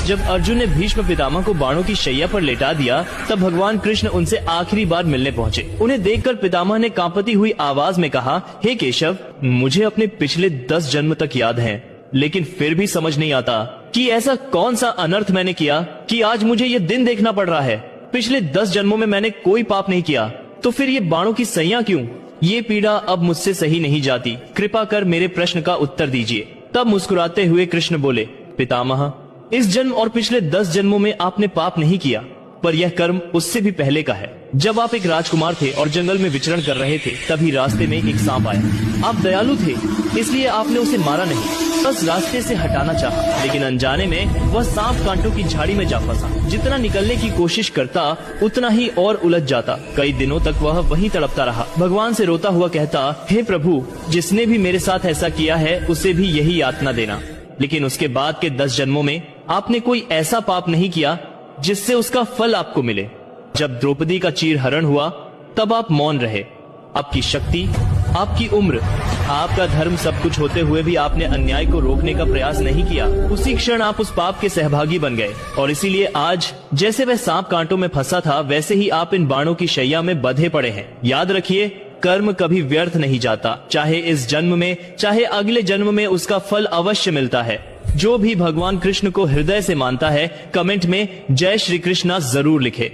जब अर्जुन ने भीष्म पितामह को बाणों की शैया पर लेटा दिया, तब भगवान कृष्ण उनसे आखिरी बार मिलने पहुँचे। उन्हें देखकर पितामह ने कांपती हुई आवाज में कहा, हे केशव, मुझे अपने पिछले 10 जन्म तक याद हैं, लेकिन फिर भी समझ नहीं आता कि ऐसा कौन सा अनर्थ मैंने किया कि आज मुझे ये दिन देखना पड़ रहा है। पिछले 10 जन्मों में मैंने कोई पाप नहीं किया, तो फिर ये बाणों की सैया क्यों? ये पीड़ा अब मुझसे सही नहीं जाती, कृपा कर मेरे प्रश्न का उत्तर दीजिए। तब मुस्कुराते हुए कृष्ण बोले, पितामह, इस जन्म और पिछले 10 जन्मों में आपने पाप नहीं किया, पर यह कर्म उससे भी पहले का है। जब आप एक राजकुमार थे और जंगल में विचरण कर रहे थे, तभी रास्ते में एक सांप आया। आप दयालु थे, इसलिए आपने उसे मारा नहीं, बस रास्ते से हटाना चाहा, लेकिन अनजाने में वह सांप कांटों की झाड़ी में जा फंसा। जितना निकलने की कोशिश करता, उतना ही और उलझ जाता। कई दिनों तक वह वहीं तड़पता रहा, भगवान से रोता हुआ कहता, हे प्रभु, जिसने भी मेरे साथ ऐसा किया है उसे भी यही यातना देना। लेकिन उसके बाद के 10 जन्मों में आपने कोई ऐसा पाप नहीं किया जिससे उसका फल आपको मिले। जब द्रौपदी का चीरहरण हुआ, तब आप मौन रहे। आपकी शक्ति, आपकी उम्र, आपका धर्म सब कुछ होते हुए भी आपने अन्याय को रोकने का प्रयास नहीं किया। उसी क्षण आप उस पाप के सहभागी बन गए, और इसीलिए आज जैसे वह सांप कांटों में फंसा था, वैसे ही आप इन बाणों की शैया में बंधे पड़े हैं। याद रखिए, कर्म कभी व्यर्थ नहीं जाता, चाहे इस जन्म में चाहे अगले जन्म में उसका फल अवश्य मिलता है। जो भी भगवान कृष्ण को हृदय से मानता है, कमेंट में जय श्री कृष्णा जरूर लिखे।